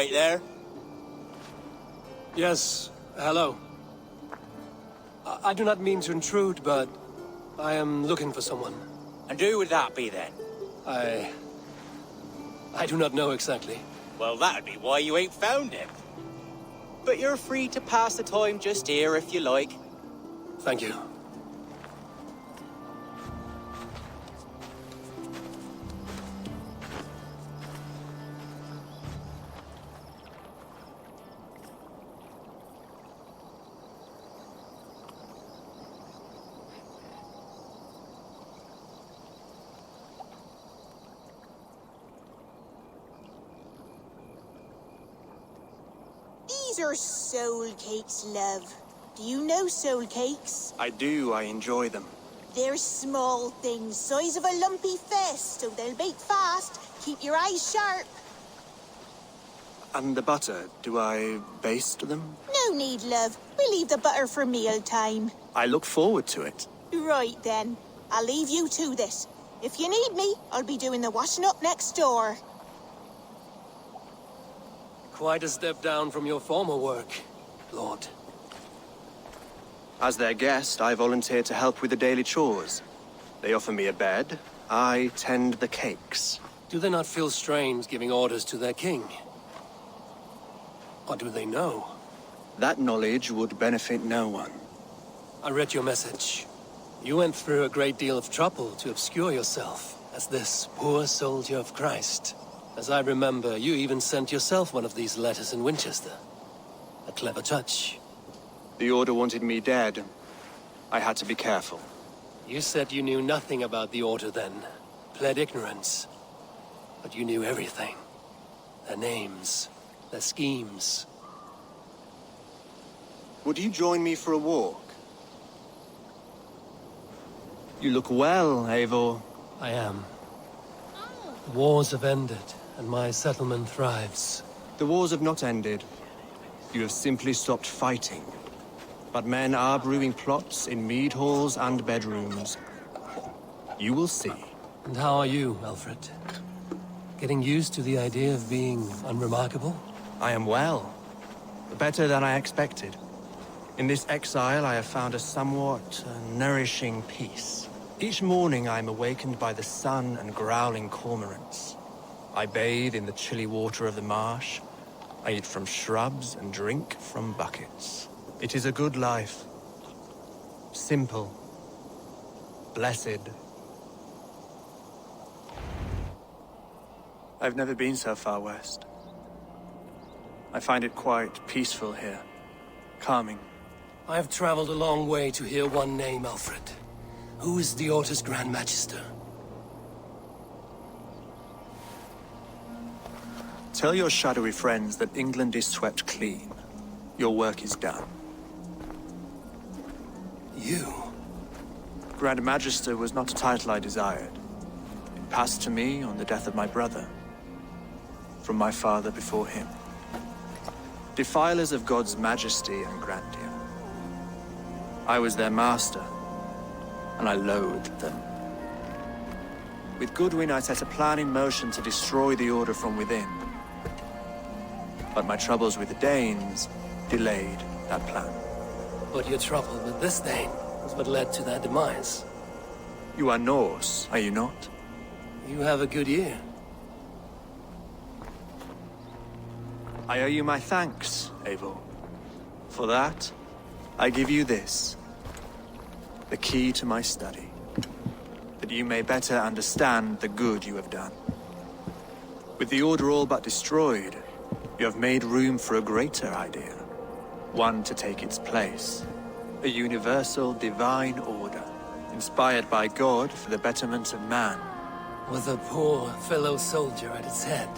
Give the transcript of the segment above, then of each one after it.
right there? Yes, hello. I do not mean to intrude, but I am looking for someone. And who would that be then? I do not know exactly. Well, that'd be why you ain't found him. But you're free to pass the time just here if you like. Thank you. These are soul cakes, love. Do you know soul cakes? I do. I enjoy them. They're small things, size of a lumpy fist, so they'll bake fast. Keep your eyes sharp. And the butter, do I baste them? No need, love. We'll leave the butter for meal time. I look forward to it. Right then. I'll leave you to this. If you need me, I'll be doing the washing up next door. Quite a step down from your former work, Lord. As their guest, I volunteered to help with the daily chores. They offer me a bed. I tend the cakes. Do they not feel strange giving orders to their king? Or do they know? That knowledge would benefit no one. I read your message. You went through a great deal of trouble to obscure yourself as this poor soldier of Christ. As I remember, you even sent yourself one of these letters in Winchester. A clever touch. The Order wanted me dead. I had to be careful. You said you knew nothing about the Order then. Pled ignorance. But you knew everything. Their names, their schemes. Would you join me for a walk? You look well, Eivor. I am. The wars have ended, and my settlement thrives. The wars have not ended. You have simply stopped fighting. But men are brewing plots in mead halls and bedrooms. You will see. And how are you, Alfred? Getting used to the idea of being unremarkable? I am well. Better than I expected. In this exile, I have found a somewhat nourishing peace. Each morning I am awakened by the sun and growling cormorants. I bathe in the chilly water of the marsh. I eat from shrubs and drink from buckets. It is a good life. Simple. Blessed. I've never been so far west. I find it quite peaceful here. Calming. I have traveled a long way to hear one name, Alfred. Who is the Order's Grand Magister? Tell your shadowy friends that England is swept clean. Your work is done. You? Grand Magister was not a title I desired. It passed to me on the death of my brother. From my father before him. Defilers of God's majesty and grandeur. I was their master, and I loathed them. With Goodwin, I set a plan in motion to destroy the Order from within. But my troubles with the Danes delayed that plan. But your trouble with this Dane was what led to their demise. You are Norse, are you not? You have a good ear. I owe you my thanks, Eivor. For that, I give you this. The key to my study. That you may better understand the good you have done. With the Order all but destroyed, you have made room for a greater idea. One to take its place. A universal divine order, inspired by God for the betterment of man. With a poor fellow soldier at its head.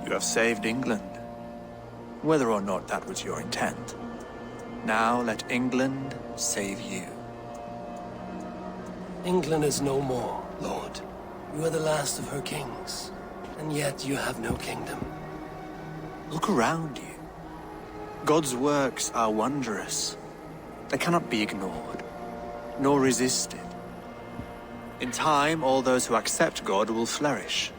You have saved England, whether or not that was your intent. Now let England save you. England is no more, Lord. You are the last of her kings, and yet you have no kingdom. Look around you. God's works are wondrous. They cannot be ignored, nor resisted. In time, all those who accept God will flourish,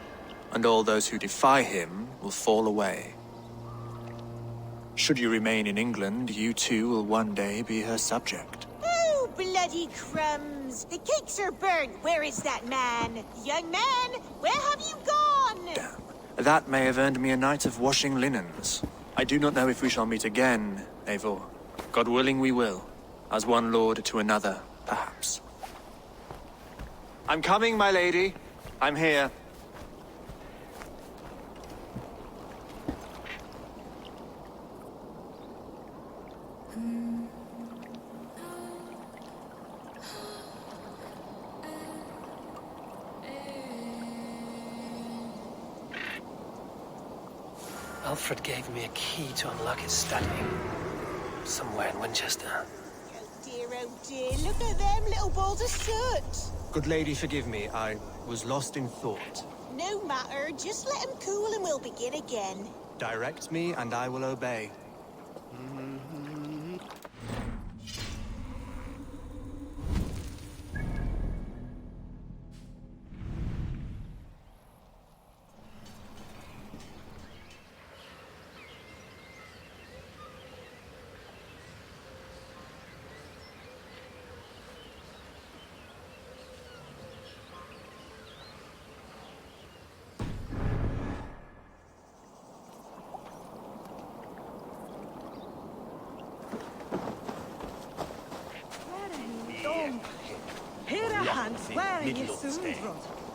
and all those who defy him will fall away. Should you remain in England, you too will one day be her subject. Oh, bloody crumbs! The cakes are burnt. Where is that man? Young man, where have you gone? Damn. That may have earned me a night of washing linens. I do not know if we shall meet again, Eivor. God willing we will. As one lord to another, perhaps. I'm coming, my lady. I'm here. Alfred gave me a key to unlock his study. Somewhere in Winchester. Oh dear, look at them little balls of soot. Good lady, forgive me. I was lost in thought. No matter, just let him cool and we'll begin again. Direct me, and I will obey.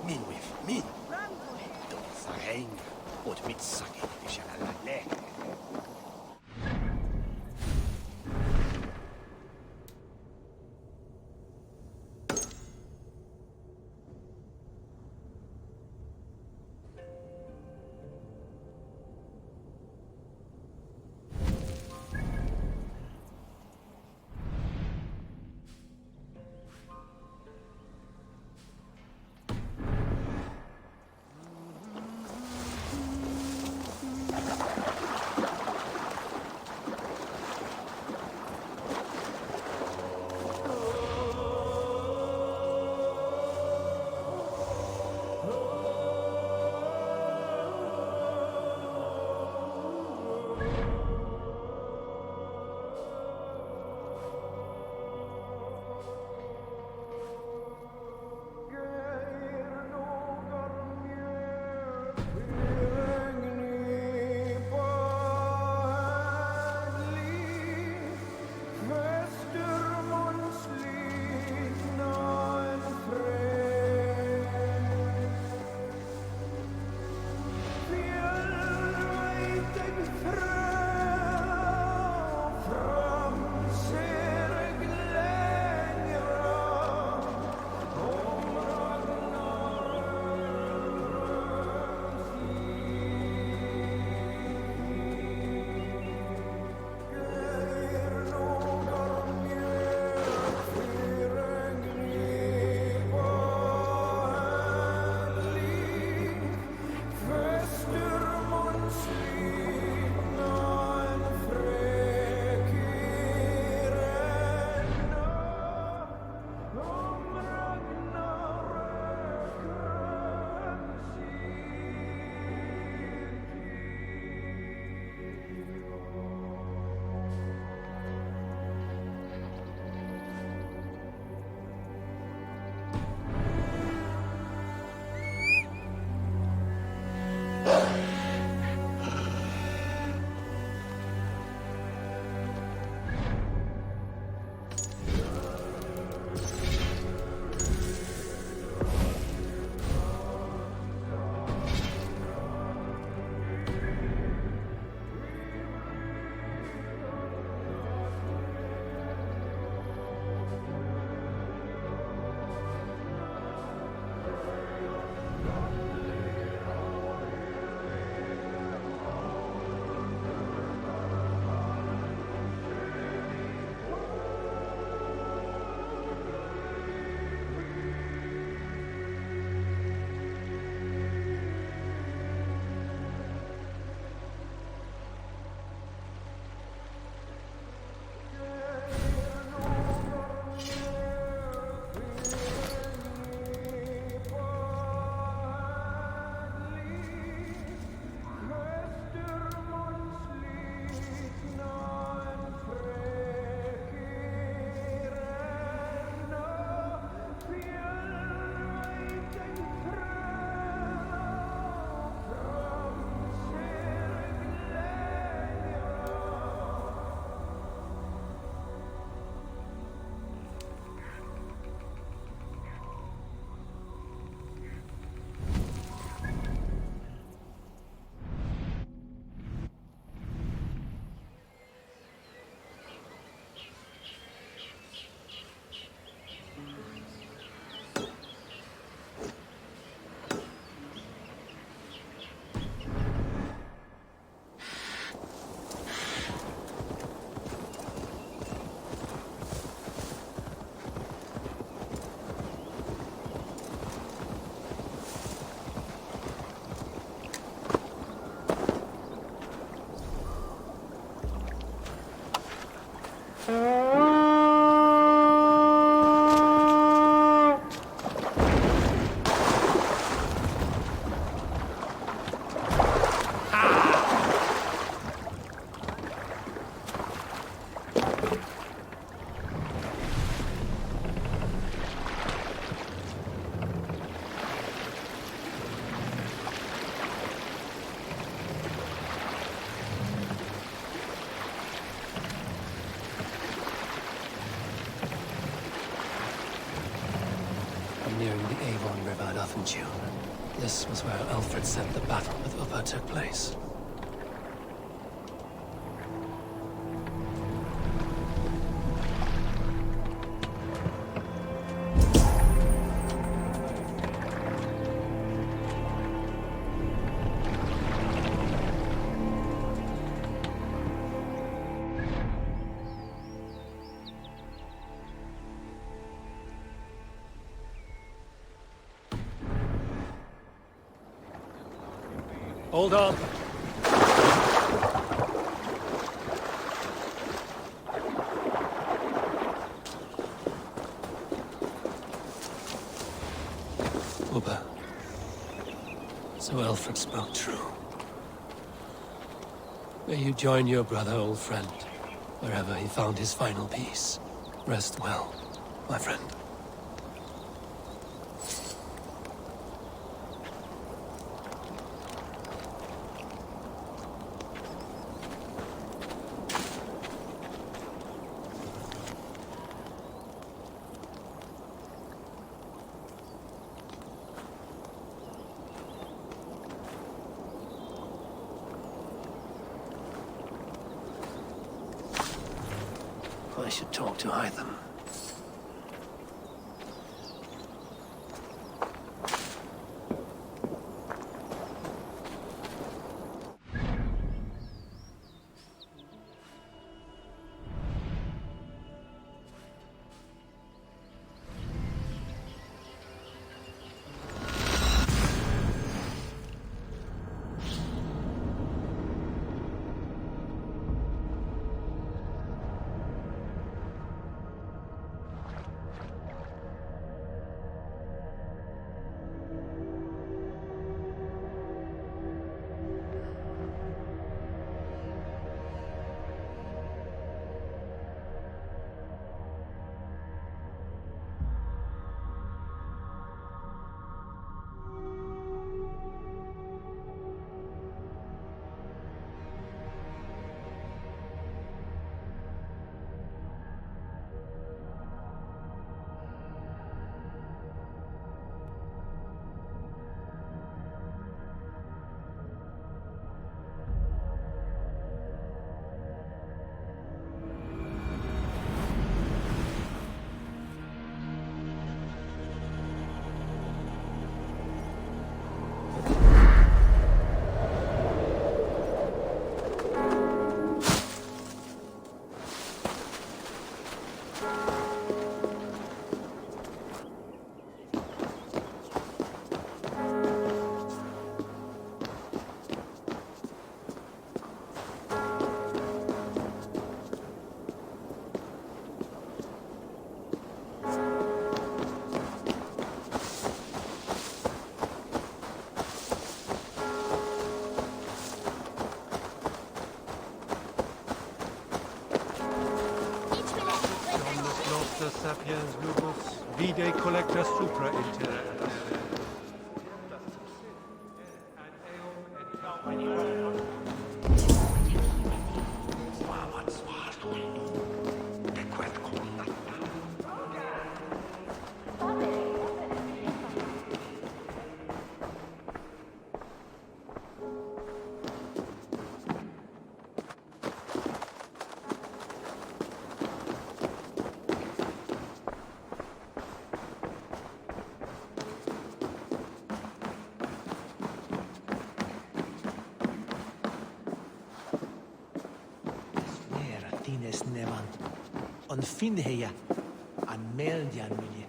Min with min. Don't say but mit sucking fish and a leg. nearing the Avon River at Uffenjune. This was where Alfred said the battle with Uppa took place. Hold on. Uppa. So Alfred spoke true. May you join your brother, old friend, wherever he found his final peace. Rest well, my friend. I should talk to Eivor. Sapiens lupus vide collector supra inter. Tines nevan. On finheja. An meljan milje.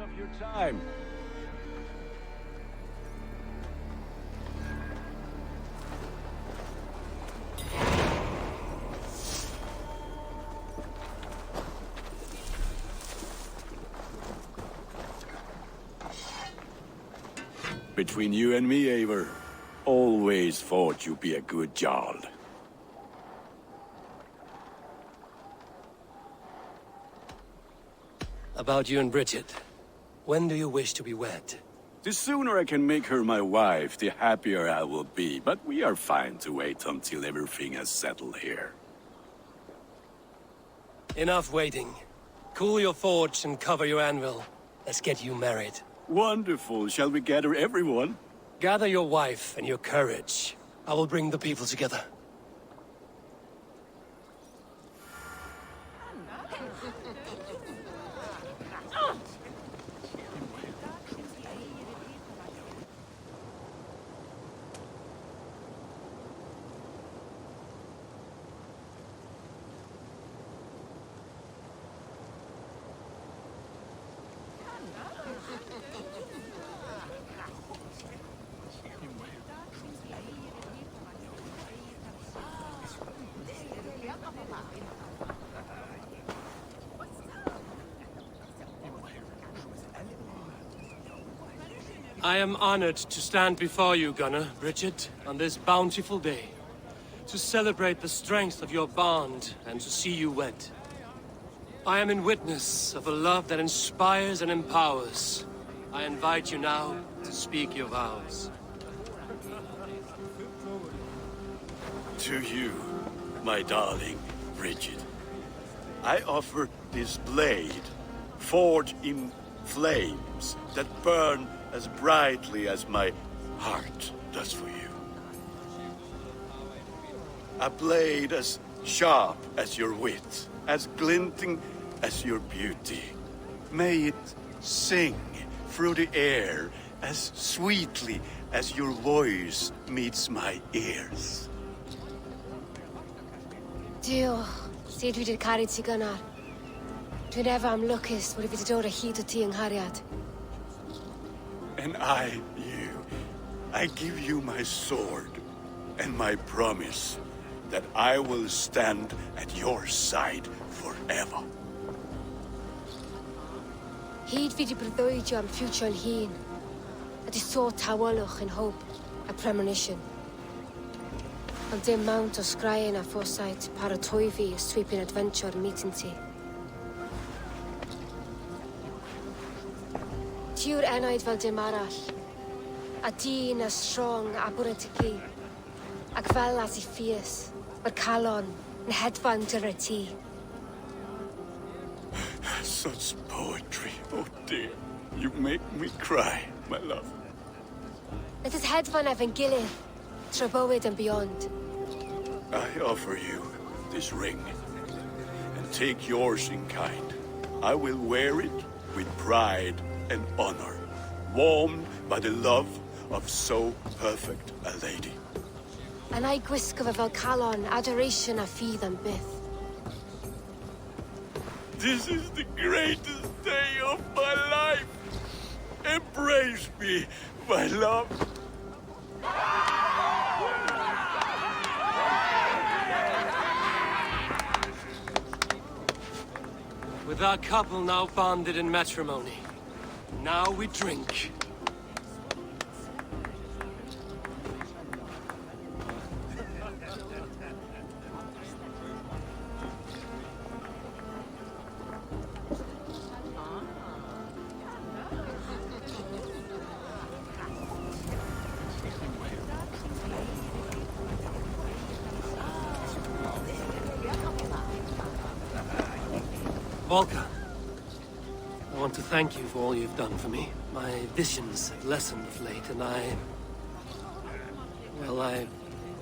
of your time. Between you and me, Eivor, always thought you'd be a good Jarl. About you and Bridget. When do you wish to be wed? The sooner I can make her my wife, the happier I will be, but we are fine to wait until everything has settled here. Enough waiting. Cool your forge and cover your anvil. Let's get you married. Wonderful. Shall we gather everyone? Gather your wife and your courage. I will bring the people together. I am honored to stand before you, Gunnar, Bridget, on this bountiful day. To celebrate the strength of your bond and to see you wed. I am in witness of a love that inspires and empowers. I invite you now to speak your vows. To you, my darling Bridget, I offer this blade, forged in flames that burn as brightly as my heart does for you. A blade as sharp as your wit, as glinting as your beauty. May it sing through the air as sweetly as your voice meets my ears. Dio, sed vi det karit sig Gunnar. Du never am lucas, what if it's a heat of tea and Harriet? And I give you my sword and my promise that I will stand at your side forever. Hyd fi di breuddwydio am future yn hun. A di so tawalwch in hope, a premonition. Ond dim mount o sgraen a foresight, paratoi fi a sweeping adventure meeting ti. Tiw'r enaid fel dim arall. A dyn as strong a bwrdd y gi. Ac fel as I fierce, mae'r calon yn hedfan dyr y ti. Such poetry, oh dear. You make me cry, my love. Let us hedfan efo'n gilydd, tra bywyd and beyond. I offer you this ring, and take yours in kind. I will wear it with pride and honor, warmed by the love of so perfect a lady. And I gwisgo fe fel calon, adoration a ffydd am byth. This is the greatest day of my life. Embrace me, my love. With our couple now bonded in matrimony, now we drink. Volker, I want to thank you for all you've done for me. My visions have lessened of late, and I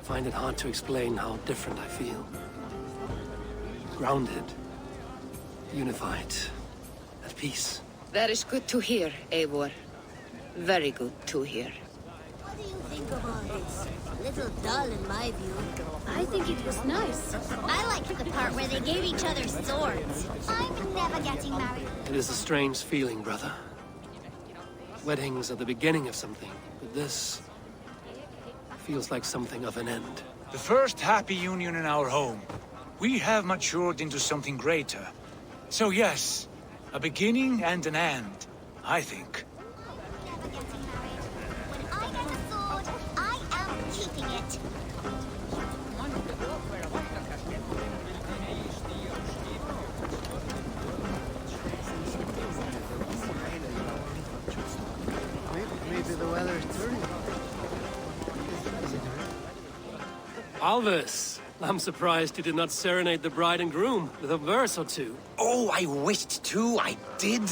find it hard to explain how different I feel. Grounded, unified, at peace. That is good to hear, Eivor. Very good to hear. What do you think of all this? A little dull in my view. I think it was nice. I liked the part where they gave each other swords. I'm never getting married. It is a strange feeling, brother. Weddings are the beginning of something, but this feels like something of an end. The first happy union in our home. We have matured into something greater. So yes, a beginning and an end, I think. When I get a sword, I am keeping it. Maybe the weather's turning. Alvis, I'm surprised you did not serenade the bride and groom with a verse or two. Oh, I wished to, I did.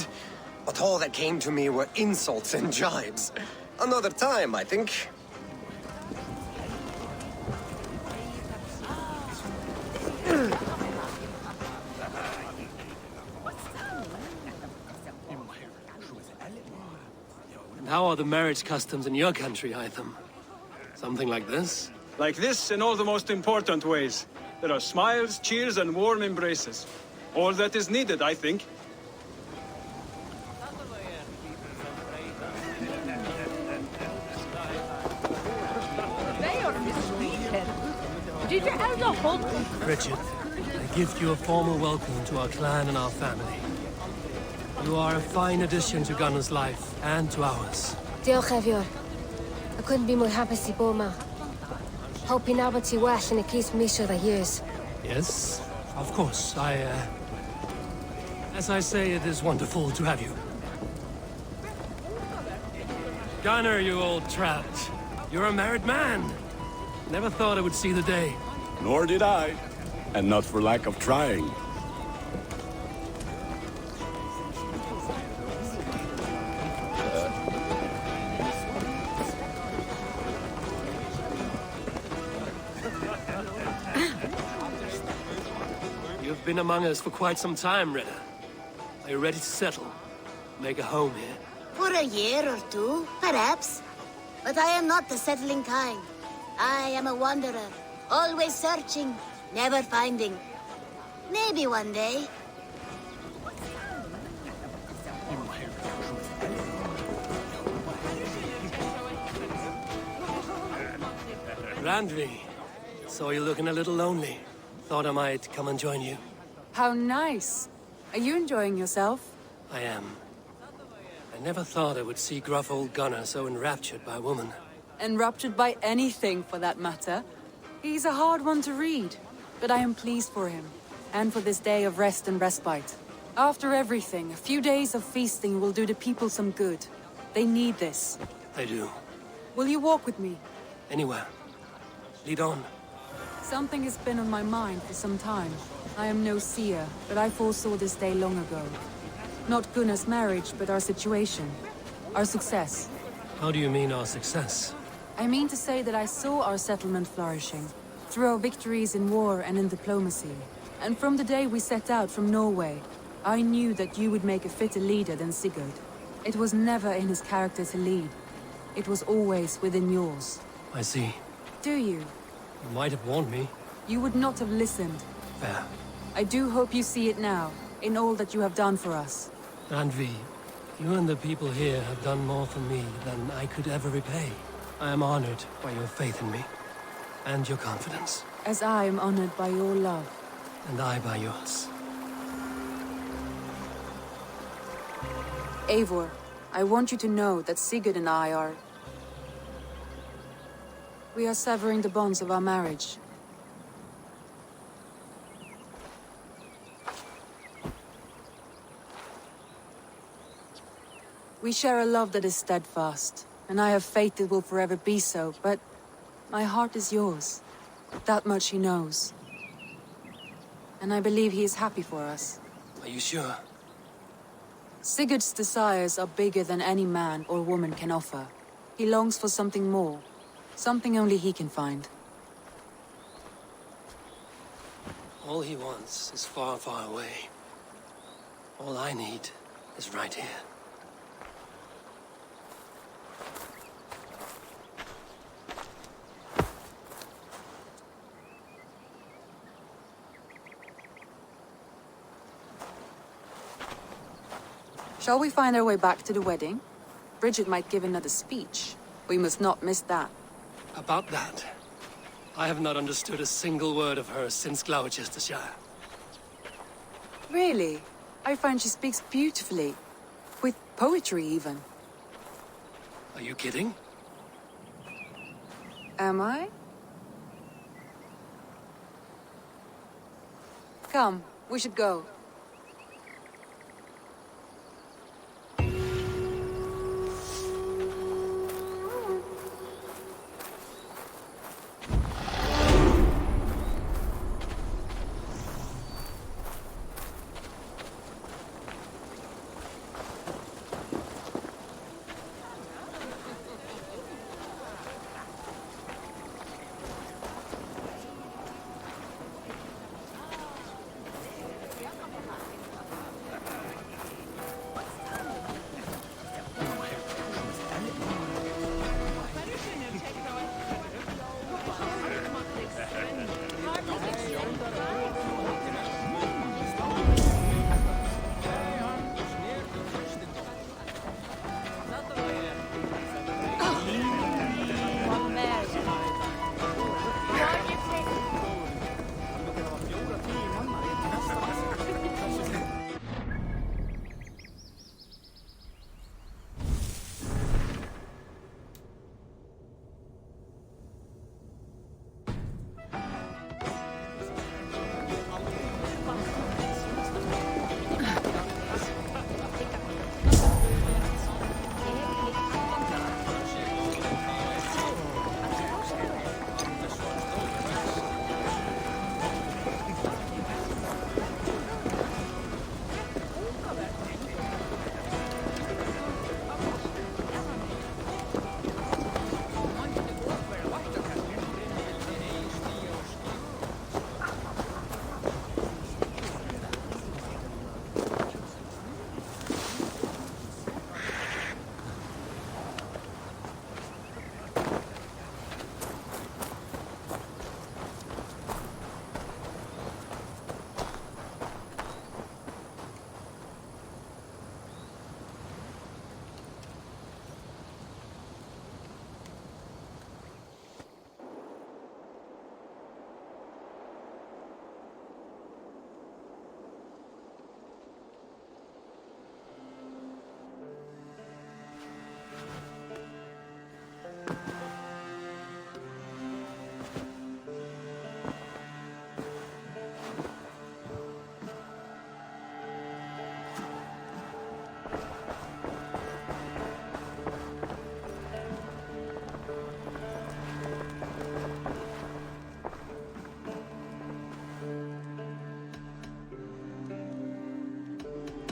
But all that came to me were insults and jibes. Another time, I think. And how are the marriage customs in your country, Hytham? Something like this? Like this in all the most important ways. There are smiles, cheers, and warm embraces. All that is needed, I think. Richard, I give you a formal welcome to our clan and our family. You are a fine addition to Gunnar's life and to ours. Diolch, Eivor. I couldn't be more happy to bo ma. Hope you now but well in a case misha the years. Yes, of course. As I say, it is wonderful to have you. Gunnar, you old trout. You're a married man. Never thought I would see the day. Nor did I. And not for lack of trying. You've been among us for quite some time, Rita. Are you ready to settle? Make a home here? For a year or two, perhaps. But I am not the settling kind. I am a wanderer, always searching, never finding. Maybe one day. Randvi, saw you looking a little lonely. Thought I might come and join you. How nice. Are you enjoying yourself? I am. I never thought I would see gruff old Gunnar so enraptured by a woman. Enraptured by anything, for that matter. He's a hard one to read, but I am pleased for him, and for this day of rest and respite. After everything, a few days of feasting will do the people some good. They need this. They do. Will you walk with me? Anywhere. Lead on. Something has been on my mind for some time. I am no seer, but I foresaw this day long ago. Not Gunnar's marriage, but our situation. Our success. How do you mean our success? I mean to say that I saw our settlement flourishing, through our victories in war and in diplomacy. And from the day we set out from Norway, I knew that you would make a fitter leader than Sigurd. It was never in his character to lead. It was always within yours. I see. Do you? You might have warned me. You would not have listened. Fair. I do hope you see it now, in all that you have done for us. Randvi, you and the people here have done more for me than I could ever repay. I am honored by your faith in me, and your confidence. As I am honored by your love. And I by yours. Eivor, I want you to know that Sigurd and I are... We are severing the bonds of our marriage. We share a love that is steadfast, and I have faith it will forever be so, but my heart is yours. That much he knows. And I believe he is happy for us. Are you sure? Sigurd's desires are bigger than any man or woman can offer. He longs for something more. Something only he can find. All he wants is far, far away. All I need is right here. Shall we find our way back to the wedding? Bridget might give another speech. We must not miss that. About that, I have not understood a single word of hers since Gloucestershire. Really? I find she speaks beautifully. With poetry, even. Are you kidding? Am I? Come, we should go.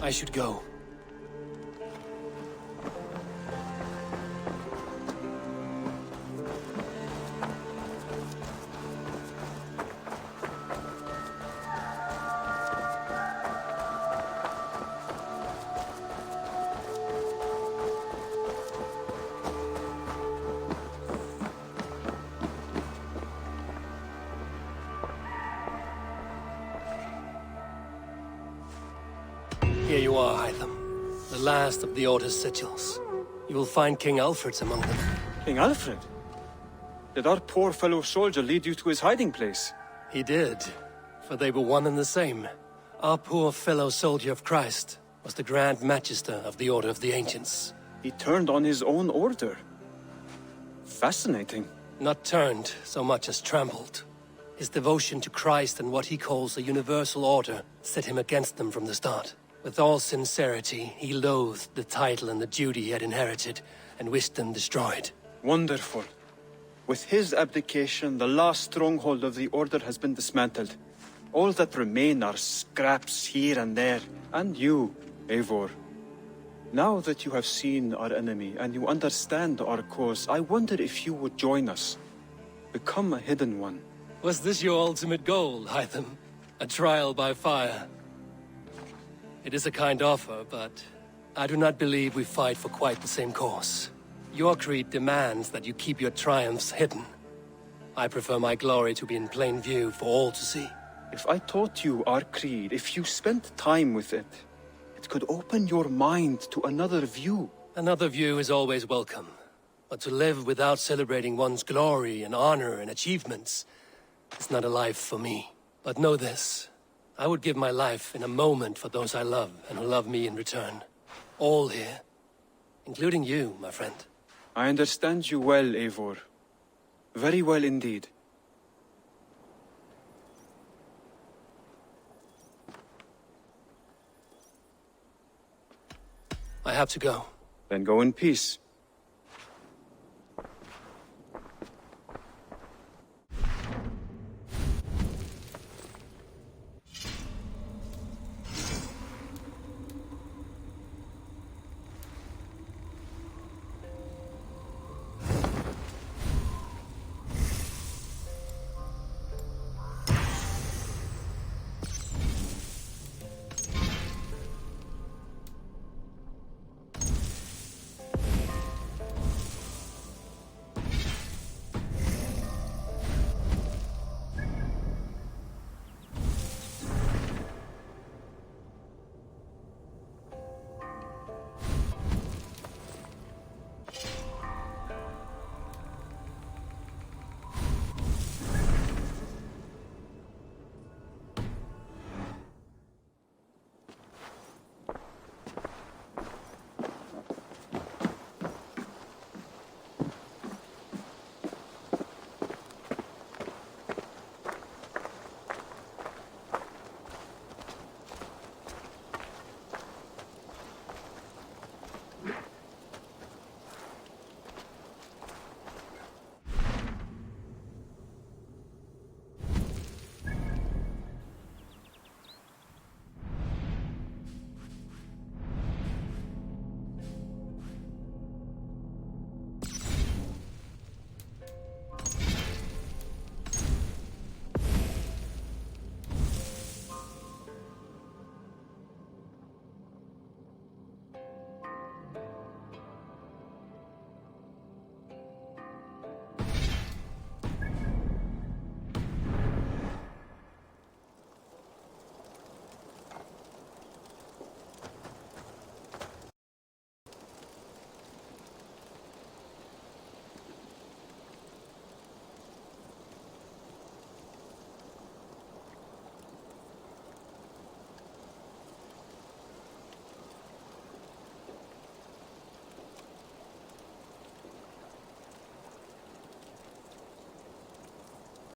I should go. Here you are, Hytham. The last of the Order's sigils. You will find King Alfred's among them. King Alfred? Did our poor fellow soldier lead you to his hiding place? He did, for they were one and the same. Our poor fellow soldier of Christ was the Grand Magister of the Order of the Ancients. He turned on his own order. Fascinating. Not turned so much as trampled. His devotion to Christ and what he calls a universal order set him against them from the start. With all sincerity, he loathed the title and the duty he had inherited, and wished them destroyed. Wonderful. With his abdication, the last stronghold of the Order has been dismantled. All that remain are scraps here and there. And you, Eivor. Now that you have seen our enemy and you understand our cause, I wonder if you would join us. Become a hidden one. Was this your ultimate goal, Hytham? A trial by fire? It is a kind offer, but I do not believe we fight for quite the same cause. Your creed demands that you keep your triumphs hidden. I prefer my glory to be in plain view for all to see. If I taught you our creed, if you spent time with it, it could open your mind to another view. Another view is always welcome. But to live without celebrating one's glory and honor and achievements is not a life for me. But know this. I would give my life in a moment for those I love and who love me in return. All here. Including you, my friend. I understand you well, Eivor. Very well indeed. I have to go. Then go in peace.